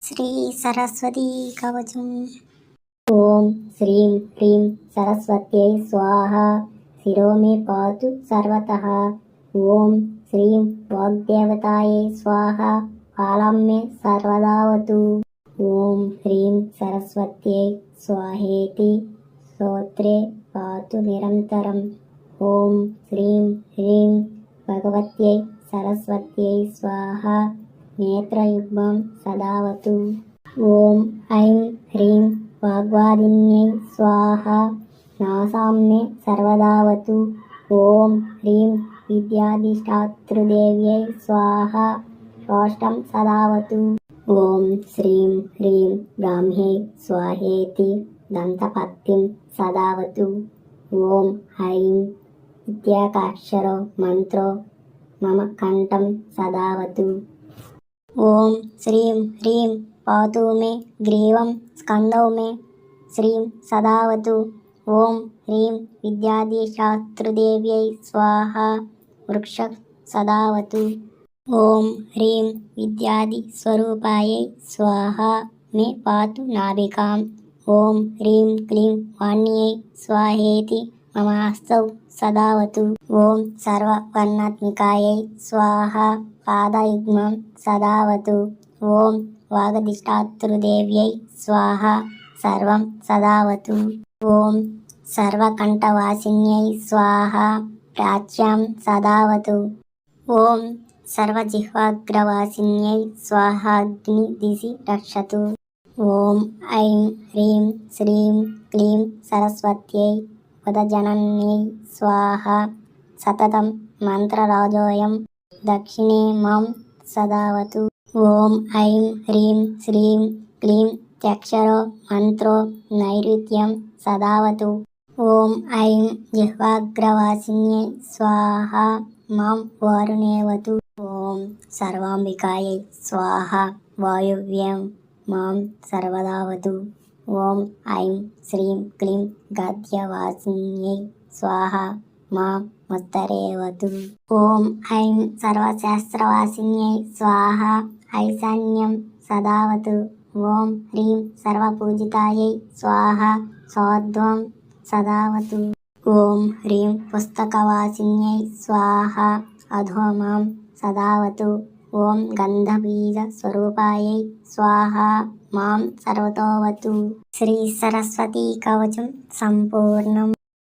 శ్రీ సరస్వతీ కవచం. ఓం శ్రీం హ్రీం సరస్వత్యై స్వాహ. శిరో మే పాతు సర్వతః. ఓం శ్రీం వాగ్దేవతాయై స్వాహ. కాలం మే సర్వదావతు. ఓం హ్రీం సరస్వత్యై స్వాహేతి స్తోత్రే పాతు నిరంతరం. ఓం శ్రీం హ్రీం భగవత్యై సరస్వత్యై స్వాహ. నేత్రయుగ్మం సదావతు. ఓం ఐం హ్రీం వాగ్వాదిన్యై స్వాహ. నాసాం మే సర్వదావతు. ఓం హ్రీం విద్యాధిష్టాతృదేవ్యై స్వాహ. శ్రోష్టం సదావతు. ఓం శ్రీం హ్రీం బ్రాహ్మ్యై స్వాహేతి దంతపత్తిం సదావతు. ఓం ఐం ఇత్యేకాక్షరో మంత్రో మమ కంఠం సదావతు. ఓం శ్రీం హ్రీం పాతు మే గ్రీవం స్కందౌ మే శ్రీం సదావతు. ఓం హ్రీం విద్యాధిష్టాతృదేవ్యై స్వాహ. వృక్ష సదావతు. ఓం హ్రీం విద్యాది స్వరూపాయై స్వాహ. మే పాతు నాభికాం. ఓం హ్రీం క్లీం వాణ్యై స్వాహేతి మమ హస్తౌ సదావతు. ఓం సర్వవర్ణాత్మికాయై స్వాహ. పాదయుగ్మం సదావతు. ఓం వాగధిష్టాతృదేవ్యై స్వాహ. సర్వం సదావతు. ఓం సర్వకంఠవాసిన్యై స్వాహ. ప్రాచ్యాం సదావతు. ఓం సర్వజిహ్వాగ్రవాసిన్యై స్వాహ. అగ్ని దిశి రక్షతు. ఓం ఐం హ్రీం శ్రీం క్లీం సరస్వత్యై ఉదజనన్యై స్వాహ. సతతం మంత్రరాజోయం దక్షిణే మాం సదావతు. ఓం ఐం హ్రీం శ్రీం క్లీం త్యక్షరో మంత్రో నైరుత్యం సదావతు. ఓం ఐం జిహ్వాగ్రవాసిన్యై స్వాహ. మాం వారుణేవతు. ఓం సర్వాంబికాయై స్వాహ. వాయువ్యం మాం సర్వదావతు. ఓం ఐం శ్రీం క్లీం గద్యవాసిన్యై స్వాహ. మాం ముత్తరేవతు. ఓం ఐం సర్వశాస్త్రవాసిన్యై స్వాహ. ఐశాన్యం సదావతు. ఓం హ్రీం సర్వపూజితాయై స్వాహ. సోర్ధ్వం సదావతు. ఓం హ్రీం పుస్తకవాసిన్యై స్వాహ. అధో మాం సదావతు. ఓం గంధబీజ స్వరూపాయై స్వాహ. మాం సర్వతోవతు. శ్రీ సరస్వతీ కవచం సంపూర్ణం.